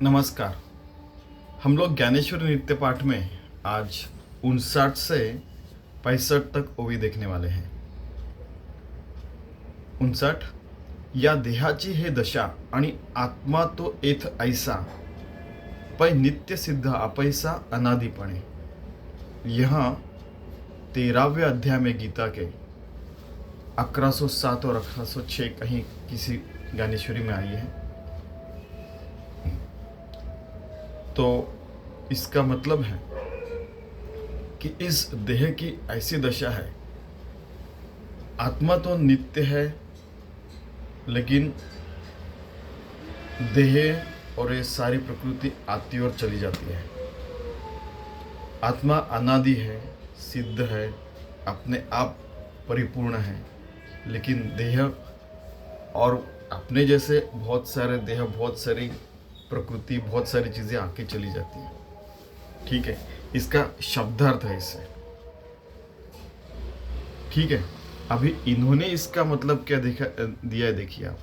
नमस्कार। हम लोग ज्ञानेश्वरी नृत्य पाठ में आज 59 से 65 तक ओवी देखने वाले हैं। 59, या देहाची हे दशा आणि आत्मा तो एथ ऐसा पै नित्य सिद्ध अपैसा अनादिपणे। यहाँ 13वें अध्याय में गीता के 1107 और 1106 कहीं किसी ज्ञानेश्वरी में आई है। तो इसका मतलब है कि इस देह की ऐसी दशा है, आत्मा तो नित्य है लेकिन देह और ये सारी प्रकृति आती और चली जाती है। आत्मा अनादि है, सिद्ध है, अपने आप परिपूर्ण है, लेकिन देह और अपने जैसे बहुत सारे देह, बहुत सारी प्रकृति, बहुत सारी चीजें आके चली जाती हैं। ठीक है, इसका शब्दार्थ है इससे। ठीक है, अभी इन्होंने इसका मतलब क्या दिया है, देखिए आप।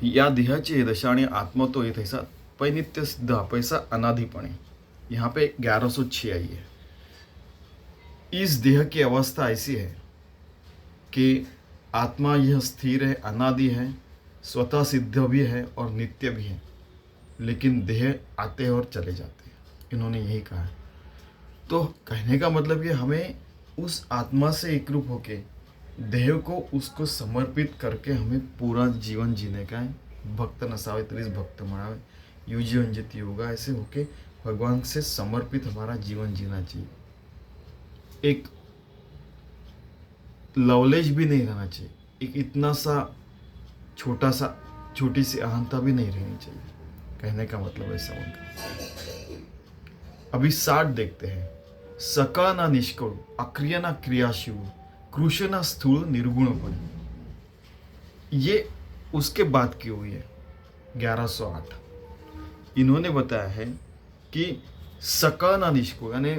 या देहाची दशा आणि आत्मा तो येत ऐसा पैनित्य सिद्ध पैसा अनादिपणे। यहाँ पे 1106 आई है। इस देह की अवस्था ऐसी है कि आत्मा यह स्थिर है, अनादि है, स्वतः सिद्ध भी है और नित्य भी है, लेकिन देह आते हैं और चले जाते हैं। इन्होंने यही कहा है। तो कहने का मतलब ये हमें उस आत्मा से एकरूप होके देह को उसको समर्पित करके हमें पूरा जीवन जीने का है। भक्त नसावे तरीस भक्त मनावे, यू जीवन जीती होगा, ऐसे होके भगवान से समर्पित हमारा जीवन जीना चाहिए। एक लवलेज भी नहीं रहना चाहिए, एक इतना सा छोटी सी अहंता भी नहीं रहनी चाहिए। कहने का मतलब ऐसा उनका। अभी 60 देखते हैं। सका ना निष्कळ, अक्रिय ना क्रियाशील, कृश ना स्थूल, निर्गुणपणे। ये उसके बाद की हुई है 1108। इन्होंने बताया है कि सका ना निष्कळ, यानी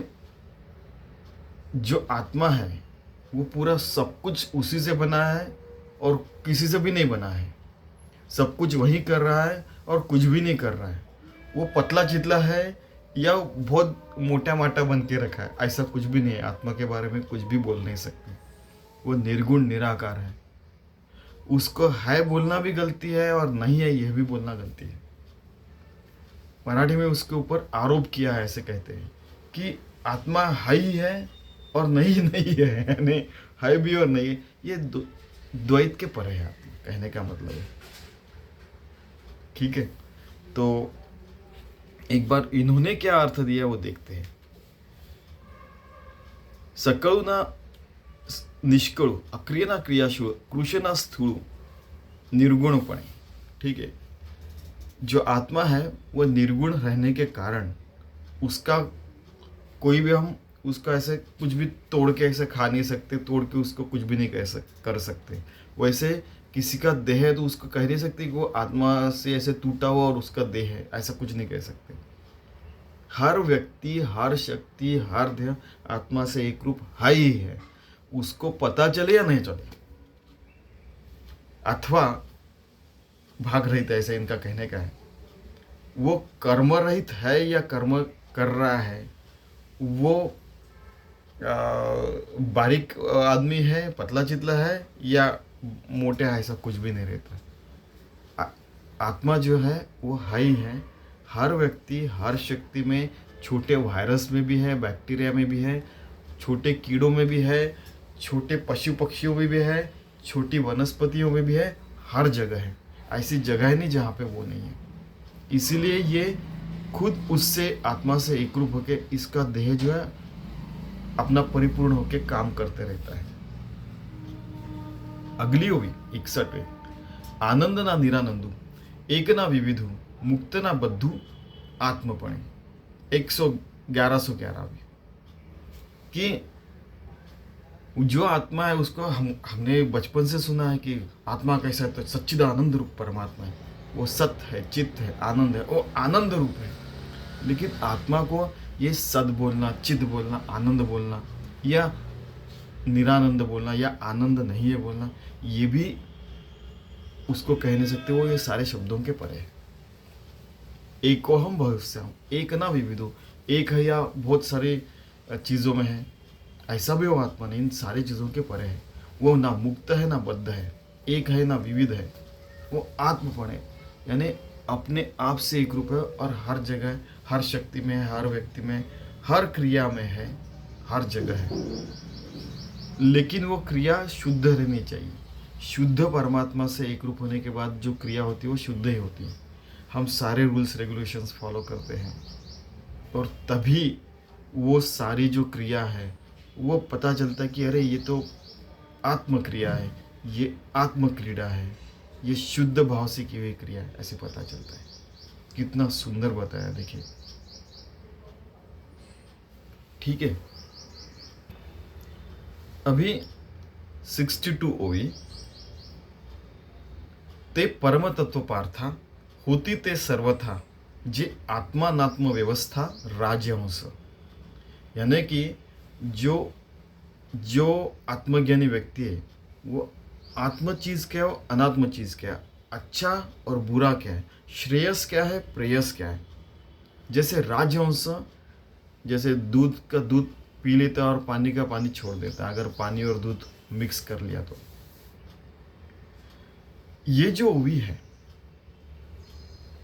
जो आत्मा है वो पूरा सब कुछ उसी से बना है और किसी से भी नहीं बना है। सब कुछ वही कर रहा है और कुछ भी नहीं कर रहा है। वो पतला चितला है या बहुत मोटा माटा बन के रखा है, ऐसा कुछ भी नहीं है। आत्मा के बारे में कुछ भी बोल नहीं सकते। वो निर्गुण निराकार है। उसको है बोलना भी गलती है और नहीं है यह भी बोलना गलती है। मराठी में उसके ऊपर आरोप किया है, ऐसे कहते हैं कि आत्मा है ही है और नहीं नहीं है, यानी है भी और नहीं है। ये द्वैत के परे है आत्मा, कहने का मतलब है। ठीक है, तो एक बार इन्होंने क्या अर्थ दिया वो देखते हैं। सकळु ना निष्कळु, अक्रिय ना क्रियाशील, कृश ना स्थूल, निर्गुणपणे। ठीक है, जो आत्मा है वो निर्गुण रहने के कारण उसका कोई भी हम उसका ऐसे कुछ भी तोड़ के ऐसे खा नहीं सकते, तोड़ के उसको कुछ भी नहीं कर सकते। वैसे किसी का देह है तो उसको कह नहीं सकते कि वो आत्मा से ऐसे टूटा हुआ और उसका देह है, ऐसा कुछ नहीं कह सकते। हर व्यक्ति, हर शक्ति, हर देह आत्मा से एक रूप है ही है। उसको पता चले या नहीं चले, अथवा भाग रहित, ऐसा इनका कहने का है। वो कर्म रहित है या कर्म कर रहा है, वो बारीक आदमी है, पतला चितला है या मोटे है, ऐसा कुछ भी नहीं रहता। आत्मा जो है वो है ही है। हर व्यक्ति, हर शक्ति में, छोटे वायरस में भी है, बैक्टीरिया में भी है, छोटे कीड़ों में भी है, छोटे पशु पक्षियों में भी है, छोटी वनस्पतियों में भी है, हर जगह है। ऐसी जगह है नहीं जहाँ पे वो नहीं है। इसीलिए ये खुद उससे, आत्मा से एकरूप होके इसका देह जो है अपना परिपूर्ण होके काम करते रहता है। अगली होगी 61। आनंद ना निरानंदू, एक ना विविधु, मुक्त ना बद्धू, आत्मपणे। 1111 कि जो आत्मा है उसको हमने बचपन से सुना है कि आत्मा कैसा है, तो सच्चिदानंद रूप परमात्मा है। वो सत्य है, चित्त है, आनंद है, वो आनंद रूप है। लेकिन आत्मा को ये सद बोलना, चिद बोलना, आनंद बोलना या निरानंद बोलना या आनंद नहीं है बोलना, ये भी उसको कह नहीं सकते, वो ये सारे शब्दों के परे है। एको हम भविष्यम, एक ना विविधो, एक है या बहुत सारी चीज़ों में है, ऐसा भी वो आत्मा नहीं, इन सारी चीज़ों के परे है। वो ना मुक्त है ना बद्ध है, एक है ना विविध है, वो आत्मपण है, यानी अपने आप से एक रूप है और हर जगह, हर शक्ति में, हर व्यक्ति में, हर क्रिया में है, हर जगह है। लेकिन वो क्रिया शुद्ध रहनी चाहिए। शुद्ध परमात्मा से एक रूप होने के बाद जो क्रिया होती है वो शुद्ध ही होती है। हम सारे रूल्स रेगुलेशंस फॉलो करते हैं और तभी वो सारी जो क्रिया है वो पता चलता है कि अरे ये तो आत्म क्रिया है, ये आत्म क्रीड़ा है, ये शुद्ध भाव से की हुई क्रिया है, ऐसे पता चलता है। कितना सुंदर बताया देखिए। ठीक है, अभी 62 ओवी ते परम तत्व पार्था होती ते सर्वथा जे आत्मानात्म व्यवस्था राजहंस, यानी कि जो जो आत्मज्ञानी व्यक्ति है वो आत्म चीज़ क्या है और अनात्म चीज़ क्या है, अच्छा और बुरा क्या है, श्रेयस क्या है, प्रेयस क्या है। जैसे राजहंस, जैसे दूध का दूध पी लेता है और पानी का पानी छोड़ देता है, अगर पानी और दूध मिक्स कर लिया तो। ये जो हुई है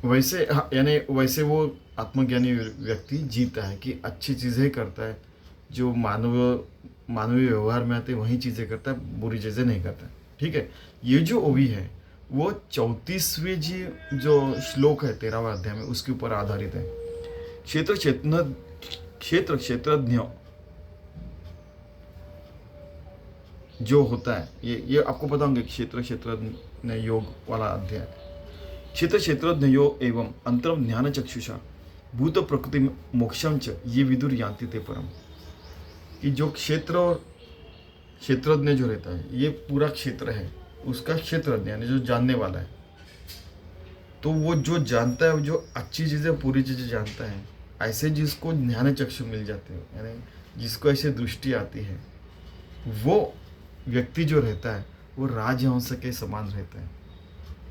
वैसे, यानी वैसे वो आत्मज्ञानी व्यक्ति जीता है कि अच्छी चीज़ें करता है, जो मानवीय व्यवहार में आते वही चीज़ें करता है, बुरी चीज़ें नहीं करता है। ठीक है, ये जो ओवी है वो 34वें जी जो श्लोक है 13वां अध्याय में, उसके ऊपर आधारित है। क्षेत्र क्षेत्रज्ञ जो होता है, ये आपको पता होंगे, क्षेत्र क्षेत्रज्ञ योग वाला अध्याय। क्षेत्र क्षेत्रज्ञ योग एवं अंतरम ज्ञान चक्षुषा भूत प्रकृति मोक्षम च ये विदुर यान्ति ते परम, कि जो क्षेत्र और क्षेत्रज्ञ जो रहता है, ये पूरा क्षेत्र है, उसका क्षेत्रज्ञ यानी जो जानने वाला है, तो वो जो जानता है, जो अच्छी चीज़ें पूरी चीज़ें जानता है, ऐसे जिसको ज्ञान चक्षु मिल जाते हैं, यानी जिसको ऐसे दृष्टि आती है, वो व्यक्ति जो रहता है वो राजहंस के समान रहता है,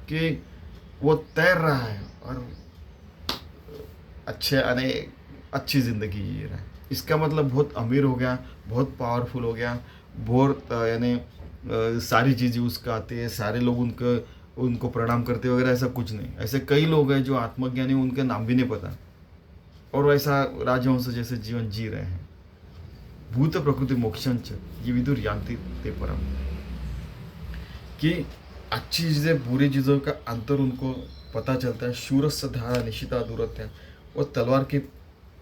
कि वो तैर रहा है और अच्छी ज़िंदगी जी रहा है। इसका मतलब बहुत अमीर हो गया, बहुत पावरफुल हो गया, बहुत यानी सारी चीज़ें उसका आती है, सारे लोग उनको प्रणाम करते वगैरह, ऐसा कुछ नहीं। ऐसे कई लोग हैं जो आत्मज्ञानी, उनके नाम भी नहीं पता और वैसा राजहंस जैसे जीवन जी रहे हैं। भूत प्रकृति मोक्षंच ये विदुर यान्ति ते परम, कि अच्छी चीज़ें बुरी चीज़ों का अंतर उनको पता चलता है। शूरस्य धारा निशिता दूरत्या, वो तलवार की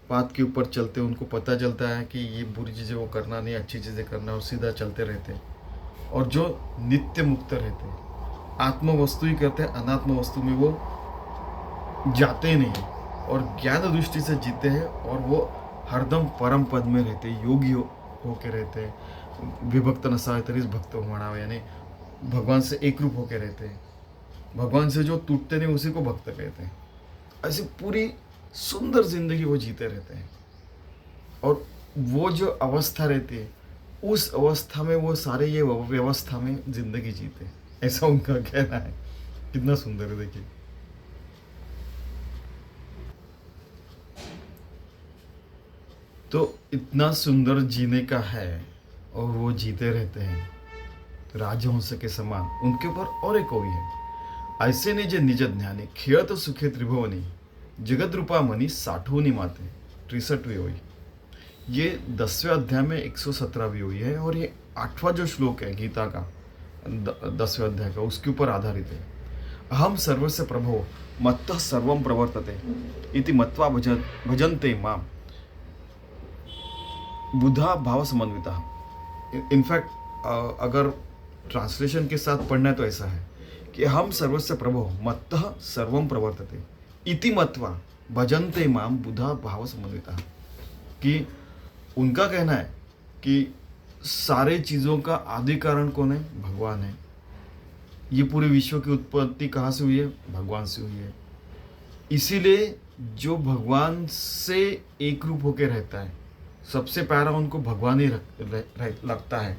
बात के ऊपर चलते उनको पता चलता है कि ये बुरी चीज़ें वो करना नहीं, अच्छी चीज़ें करना, और सीधा चलते रहते हैं। और जो नित्य मुक्त रहते हैं, आत्म वस्तु ही करते हैं, अनात्म वस्तु में वो जाते नहीं और ज्ञान दृष्टि से जीते हैं, और वो हरदम परम पद में रहते हैं, योगी होके रहते हैं। विभक्त नसावे तरीस भक्त म्हणावे, यानी भगवान से एक रूप होके रहते हैं। भगवान से जो टूटते नहीं उसी को भक्त कहते हैं। ऐसी पूरी सुंदर जिंदगी वो जीते रहते हैं, और वो जो अवस्था रहती है उस अवस्था में वो सारे ये व्यवस्था में जिंदगी जीते, ऐसा उनका कहना है। कितना सुंदर है देखिए। तो इतना सुंदर जीने का है और वो जीते रहते हैं राजहंस के समान। उनके ऊपर और एक कवि है, ऐसे निज निज ज्ञानी खेळत सुखे त्रिभुवनी जगत रूपा मनी साठवनी माते 63वीं हुई। ये 10वें अध्याय में 117वीं हुई है, और ये 8वां जो श्लोक है गीता का 10वें अध्याय का, उसके ऊपर आधारित है। अहम सर्वस्य प्रभो मत्तः सर्वं प्रवर्तते इति मत्वा भजन्ते मां बुधा भाव समन्विता। इनफैक्ट अगर ट्रांसलेशन के साथ पढ़ना है तो ऐसा है कि हम सर्वस्य प्रभो मत्तः सर्वं प्रवर्तते इति मत्वा भजन्ते माम बुधा भाव समन्विता, कि उनका कहना है कि सारे चीज़ों का आदि कारण कौन है? भगवान है। ये पूरे विश्व की उत्पत्ति कहाँ से हुई है? भगवान से हुई है। इसीलिए जो भगवान से एक रूप होकर रहता है, सबसे प्यारा उनको भगवान ही लगता है,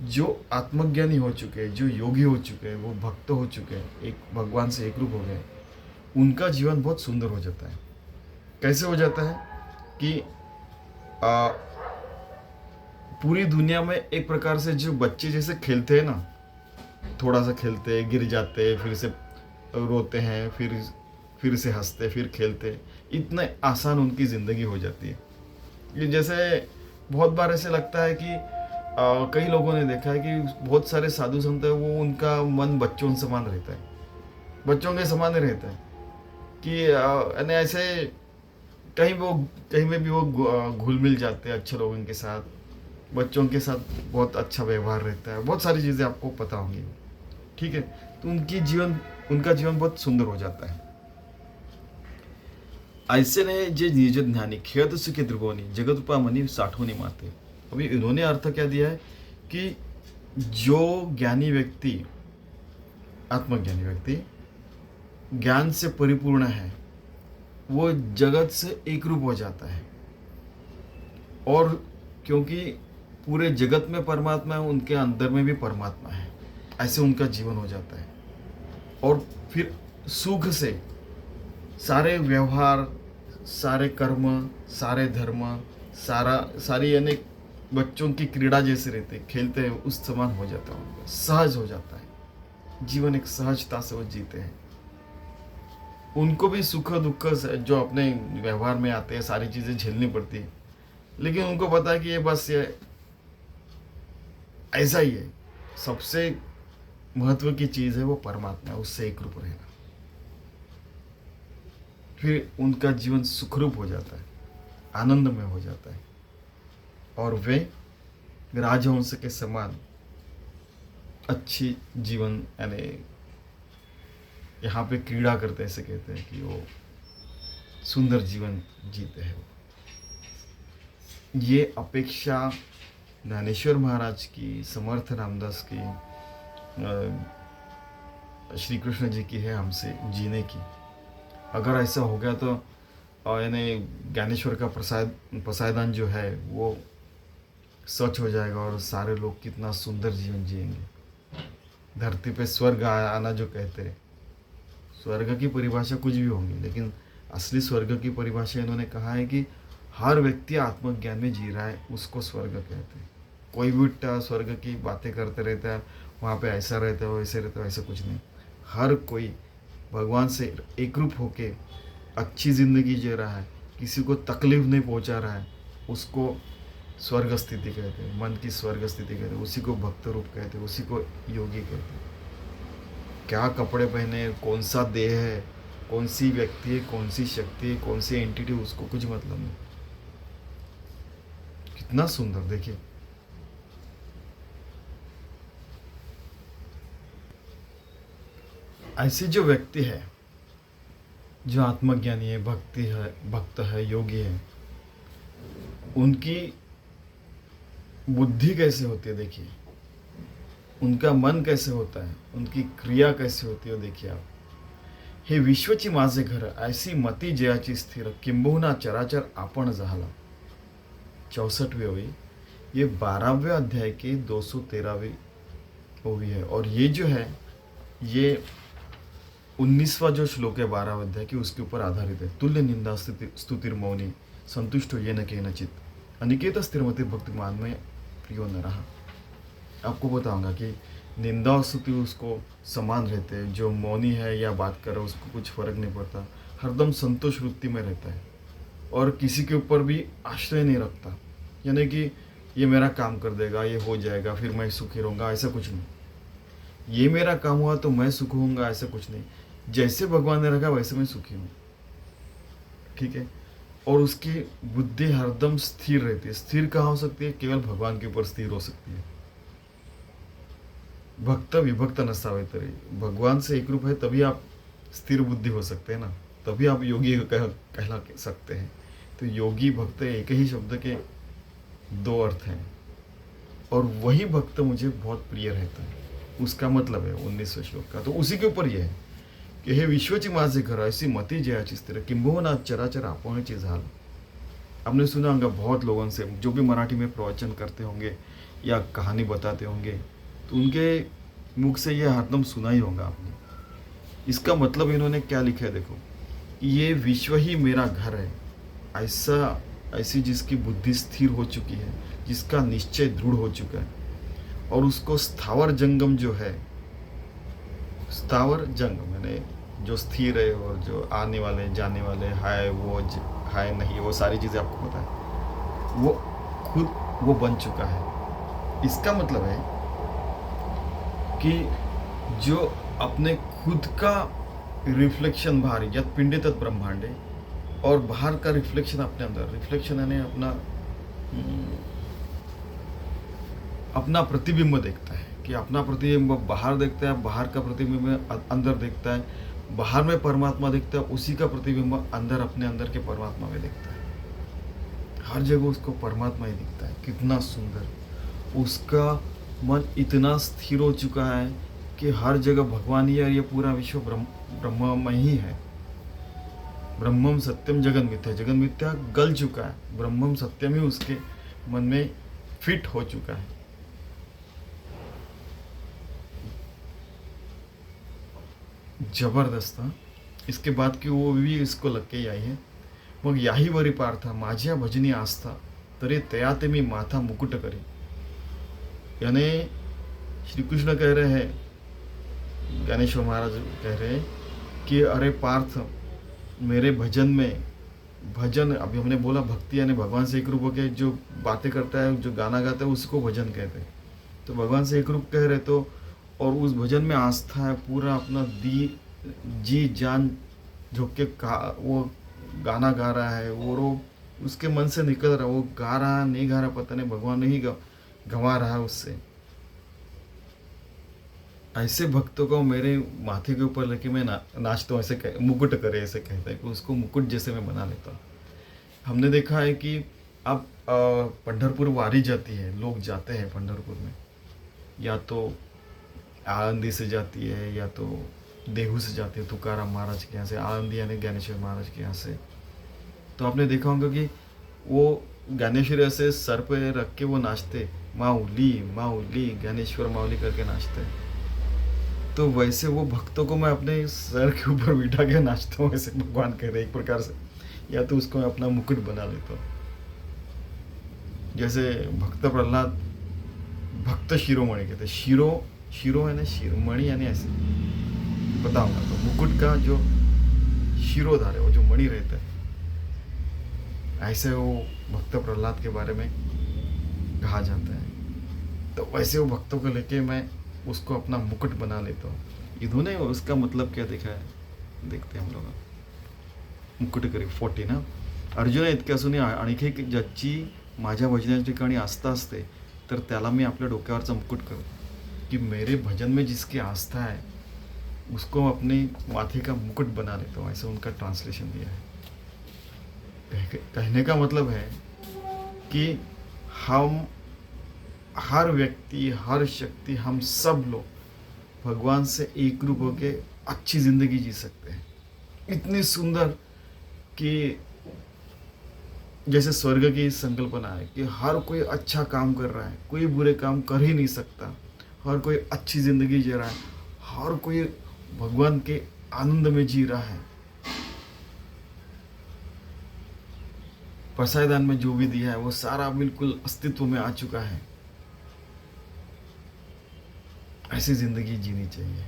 जो आत्मज्ञानी हो चुके हैं, जो योगी हो चुके हैं, वो भक्त हो चुके हैं, एक भगवान से एक रूप हो गए, उनका जीवन बहुत सुंदर हो जाता है। कैसे हो जाता है कि आ, पूरी दुनिया में एक प्रकार से जो बच्चे जैसे खेलते हैं ना, थोड़ा सा खेलते हैं, गिर जाते हैं, फिर से रोते हैं, फिर से हंसते, फिर खेलते, इतना आसान उनकी ज़िंदगी हो जाती है। ये जैसे बहुत बार ऐसे लगता है कि कई लोगों ने देखा है कि बहुत सारे साधु संत है, वो उनका मन बच्चों समान रहता है, बच्चों के समान ही रहता है कि यानी ऐसे कहीं में भी वो घुल मिल जाते हैं अच्छे लोगों के साथ, बच्चों के साथ बहुत अच्छा व्यवहार रहता है, बहुत सारी चीज़ें आपको पता होंगी। ठीक है, तो उनका जीवन बहुत सुंदर हो जाता है। ऐसे ने जे निज ज्ञानी खेत सुखे त्रिभुवनी जगत उपा साठवनी माते। अभी इन्होंने अर्थ क्या दिया है कि जो ज्ञानी व्यक्ति, आत्मज्ञानी व्यक्ति ज्ञान से परिपूर्ण है, वो जगत से एक रूप हो जाता है। और क्योंकि पूरे जगत में परमात्मा है, उनके अंदर में भी परमात्मा है, ऐसे उनका जीवन हो जाता है। और फिर सुख से सारे व्यवहार, सारे कर्म, सारे धर्म, सारी यानी बच्चों की क्रीड़ा जैसे रहते, खेलते हैं, उस समान हो जाता है उनका, सहज हो जाता है जीवन, एक सहजता से वो जीते हैं। उनको भी सुख दुख जो अपने व्यवहार में आते हैं, सारी चीज़ें झेलनी पड़ती है, लेकिन उनको पता है कि ये बस ये ऐसा ही है। सबसे महत्व की चीज़ है वो परमात्मा है, उससे एक रूप रहना। फिर उनका जीवन सुखरूप हो जाता है, आनंदमय हो जाता है, और वे राजहंस के समान अच्छी जीवन, यानी यहाँ पे क्रीड़ा करते हैं, ऐसे कहते हैं कि वो सुंदर जीवन जीते हैं। ये अपेक्षा ज्ञानेश्वर महाराज की, समर्थ रामदास की, श्री कृष्ण जी की है हमसे जीने की। अगर ऐसा हो गया तो यानी ज्ञानेश्वर का प्रसादान जो है वो सच हो जाएगा, और सारे लोग कितना सुंदर जीवन जिएंगे। धरती पे स्वर्ग आना जो कहते हैं, स्वर्ग की परिभाषा कुछ भी होंगी, लेकिन असली स्वर्ग की परिभाषा इन्होंने कहा है कि हर व्यक्ति आत्मज्ञान में जी रहा है, उसको स्वर्ग कहते हैं। कोई भी स्वर्ग की बातें करते रहता है, वहाँ पे ऐसा रहता है, वैसे रहता है, ऐसा कुछ नहीं। हर कोई भगवान से एक रूप होके अच्छी ज़िंदगी जी रहा है, किसी को तकलीफ नहीं पहुँचा रहा है, उसको स्वर्ग स्थिति कहते हैं, मन की स्वर्ग स्थिति कहते हैं, उसी को भक्त रूप कहते हैं, उसी को योगी कहते हैं। क्या कपड़े पहने, कौन सा देह है, कौन सी व्यक्ति है, कौन सी शक्ति है, कौन सी एंटिटी, उसको कुछ मतलब नहीं। कितना सुंदर देखिए। ऐसे जो व्यक्ति है, जो आत्मज्ञानी है, भक्त है, योगी है, उनकी बुद्धि कैसे होती है देखिए, उनका मन कैसे होता है, उनकी क्रिया कैसे होती है देखिए आप। हे विश्वची माझे घर, ऐसी मती जयाची स्थिर, किंबहुना चराचर आपण झाला। 64वीं ओवी, ये 12वें अध्याय की 213वीं ओवी है। और ये जो है, ये 19वां जो श्लोक है 12वें अध्याय की, उसके ऊपर आधारित है। तुल्य निंदा स्तुतिर मौनी संतुष्ट ये न केनचित अनिकेत स्थिरमति भक्तिमान में प्रियो न रहा। आपको बताऊंगा कि निंदा और स्तुति उसको समान रहते हैं। जो मौनी है या बात कर रहा है, उसको कुछ फर्क नहीं पड़ता, हरदम संतोष वृत्ति में रहता है, और किसी के ऊपर भी आश्रय नहीं रखता, यानी कि ये मेरा काम कर देगा, ये हो जाएगा, फिर मैं सुखी रहूँगा, ऐसा कुछ नहीं। ये मेरा काम हुआ तो मैं सुख होऊंगा, ऐसा कुछ नहीं। जैसे भगवान ने रखा वैसे मैं सुखी हूँ, ठीक है। और उसकी बुद्धि हरदम स्थिर रहती है। स्थिर कहाँ हो सकती है? केवल भगवान के ऊपर स्थिर हो सकती है। भक्त विभक्त नसावे तरी, भगवान से एक रूप है तभी आप स्थिर बुद्धि हो सकते हैं ना, तभी आप योगी कहला सकते हैं। तो योगी भक्त एक ही शब्द के दो अर्थ हैं, और वही भक्त मुझे बहुत प्रिय रहता है। उसका मतलब है 19वें श्लोक का, तो उसी के ऊपर यह है कि हे विश्वची माझे घर, ऐसी मती जयाची स्थिर, किंबहुना चराचर आपणची झाल। आपने सुना होगा बहुत लोगों से, जो भी मराठी में प्रवचन करते होंगे या कहानी बताते होंगे, तो उनके मुख से ये हरदम सुना ही होगा आपने। इसका मतलब इन्होंने क्या लिखा है देखो, ये विश्व ही मेरा घर है। ऐसी जिसकी बुद्धि स्थिर हो चुकी है, जिसका निश्चय दृढ़ हो चुका है, और उसको स्थावर जंगम जो है, स्थावर जंगम यानी जो स्थिर है और जो आने वाले जाने वाले है, है नहीं, वो सारी चीज़ें आपको पता है, वो खुद वो बन चुका है। इसका मतलब है कि जो अपने खुद का रिफ्लेक्शन बाहर, यत पिंडे तत् ब्रह्मांडे, और बाहर का रिफ्लेक्शन अपने अंदर, रिफ्लेक्शन यानी अपना प्रतिबिंब देखता है, कि अपना प्रतिबिंब बाहर देखता है, बाहर का प्रतिबिंब अंदर देखता है, बाहर में परमात्मा देखता है, उसी का प्रतिबिंब अंदर अपने अंदर के परमात्मा में देखता है। हर जगह उसको परमात्मा ही दिखता है। कितना सुंदर! उसका मन इतना स्थिर हो चुका है कि हर जगह भगवान ही है, और ये पूरा विश्व ब्रह्ममय ही है। ब्रह्मम सत्यम जगन मिथ्या, जगन मिथ्या गल चुका है, ब्रह्मम सत्यम ही उसके मन में फिट हो चुका है। जबरदस्त। हाँ? इसके बाद की वो भी इसको लग के ही आई है, मग याही वरी पार्था माझ्या भजनी आस्था, तरी तयाते मी माथा मुकुट करी। यानी श्री कृष्ण कह रहे हैं, ज्ञानेश्वर महाराज कह रहे हैं कि अरे पार्थ, मेरे भजन में, भजन अभी हमने बोला भक्ति यानी भगवान से एक रूप होकर जो बातें करता है, जो गाना गाता है, उसको भजन कहते हैं। तो भगवान से एक रूप कह रहे तो, और उस भजन में आस्था है, पूरा अपना जी जान झोंक के वो गाना गा रहा है, वो उसके मन से निकल रहा है, वो गा रहा है नहीं गा रहा पता नहीं, भगवान नहीं गवा रहा है उससे। ऐसे भक्तों को मेरे माथे के ऊपर लेके मैं नाचता हूँ, ऐसे मुकुट करे ऐसे कहता है कि उसको मुकुट जैसे मैं बना लेता हूँ। हमने देखा है कि अब पंढरपुर वारी जाती है, लोग जाते हैं पंढरपुर में, या तो आळंदी से जाती है या तो देहू से जाती है, तुकाराम महाराज के यहाँ से, आळंदी यानी ज्ञानेश्वर महाराज के यहाँ से। तो आपने देखा होगा कि वो ज्ञानेश्वर ऐसे सर पे रख के वो नाचते, माऊली माऊली ज्ञानेश्वर माऊली करके नाचते। तो वैसे वो भक्तों को मैं अपने सर के ऊपर बिठा के नाचता हूँ, ऐसे भगवान कह रहे एक प्रकार से, या तो उसको मैं अपना मुकुट बना लेता हूँ। जैसे भक्त प्रहलाद भक्त शिरोमणि कहते, शिरो है ना, शिरोमणि यानी ऐसे पता होगा तो, मुकुट का जो शिरोधार है, वो जो मणि रहता है, ऐसे वो भक्त प्रहलाद के बारे में कहा जाता है। तो वैसे वो भक्तों को लेके मैं उसको अपना मुकुट बना लेता हूँ। इन्होंने उसका मतलब क्या देखा है, देखते हैं हम लोग। मुकुट करी 40 ना, अर्जुन इतक्या असूनही आणखी ज्याची माझ्या भजनाच्या ठिकाणी आस्था असते, तर त्याला मी आपल्या डोक्यावरचा मुकुट करू, कि मेरे भजन में जिसकी आस्था है उसको अपने माथे का मुकुट बना लेता हूँ। ऐसा उनका ट्रांसलेशन दिया है। कहने का मतलब है कि हम हर व्यक्ति, हर शक्ति, हम सब लोग भगवान से एक रूप होके अच्छी ज़िंदगी जी सकते हैं। इतनी सुंदर कि जैसे स्वर्ग की संकल्पना है कि हर कोई अच्छा काम कर रहा है, कोई बुरे काम कर ही नहीं सकता, हर कोई अच्छी ज़िंदगी जी रहा है, हर कोई भगवान के आनंद में जी रहा है। प्रसादान में जो भी दिया है वो सारा बिल्कुल अस्तित्व में आ चुका है। ऐसी जिंदगी जीनी चाहिए।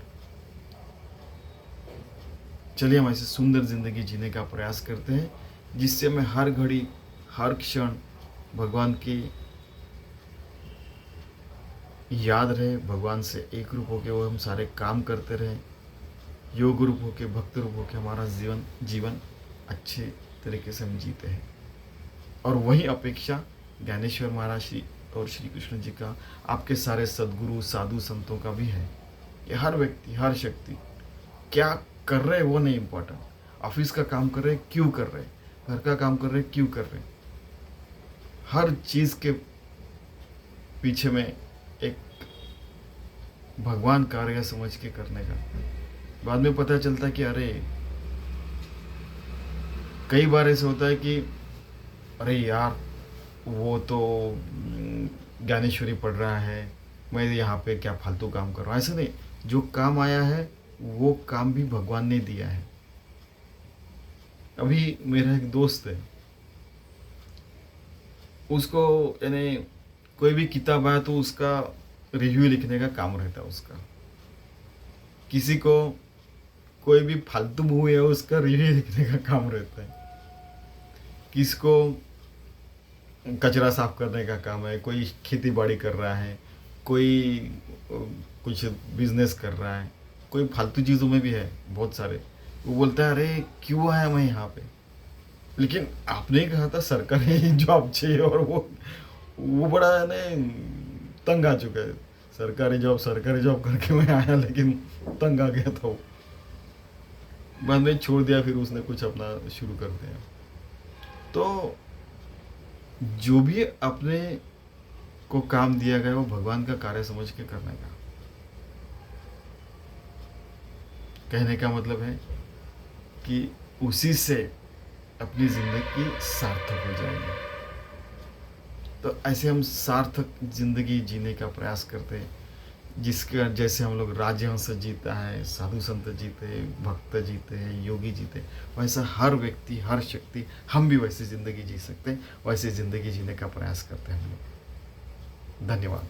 चलिए हम ऐसे सुंदर जिंदगी जीने का प्रयास करते हैं, जिससे हमें हर घड़ी, हर क्षण भगवान की याद रहे, भगवान से एक रूप होके वो हम सारे काम करते रहें, योग रूप होके, भक्त रूप होके हमारा जीवन अच्छे तरीके से हम जीते हैं। और वही अपेक्षा ज्ञानेश्वर महाराज श्री और श्री कृष्ण जी का, आपके सारे सद्गुरु साधु संतों का भी है। ये हर व्यक्ति, हर शक्ति क्या कर रहे वो नहीं इम्पोर्टेंट, ऑफिस का काम कर रहे क्यों कर रहे, घर का काम कर रहे क्यों कर रहे, हर चीज़ के पीछे में एक भगवान कार्य समझ के करने का। बाद में पता चलता है कि अरे, कई बार ऐसा होता है कि अरे यार वो तो ज्ञानेश्वरी पढ़ रहा है, मैं यहाँ पे क्या फालतू काम कर रहा हूँ, ऐसा नहीं। जो काम आया है वो काम भी भगवान ने दिया है। अभी मेरा एक दोस्त है, उसको यानी कोई भी किताब आया तो उसका रिव्यू लिखने का काम रहता है उसका। किसी को कोई भी फालतू मूवी है उसका रिव्यू लिखने का काम रहता है। किसी को कचरा साफ करने का काम है, कोई खेती बाड़ी कर रहा है, कोई कुछ बिजनेस कर रहा है, कोई फालतू चीज़ों में भी है बहुत सारे। वो बोलता है अरे क्यों आया मैं यहाँ पे, लेकिन आपने ही कहा था सरकारी जॉब चाहिए, और वो बड़ा है ना तंग आ चुका है। सरकारी जॉब करके मैं आया, लेकिन तंग आ गया था वो। बाद में छोड़ दिया, फिर उसने कुछ अपना शुरू कर दिया। तो जो भी अपने को काम दिया गया वो भगवान का कार्य समझ के करने का। कहने का मतलब है कि उसी से अपनी ज़िंदगी सार्थक हो जाएगी। तो ऐसे हम सार्थक ज़िंदगी जीने का प्रयास करते हैं, जिसके जैसे हम लोग राजहंस जीता है, साधु संत जीते हैं, भक्त जीते हैं, योगी जीते हैं, वैसा हर व्यक्ति, हर शक्ति, हम भी वैसी ज़िंदगी जी सकते हैं। वैसे ज़िंदगी जीने का प्रयास करते हैं हम लोग। धन्यवाद।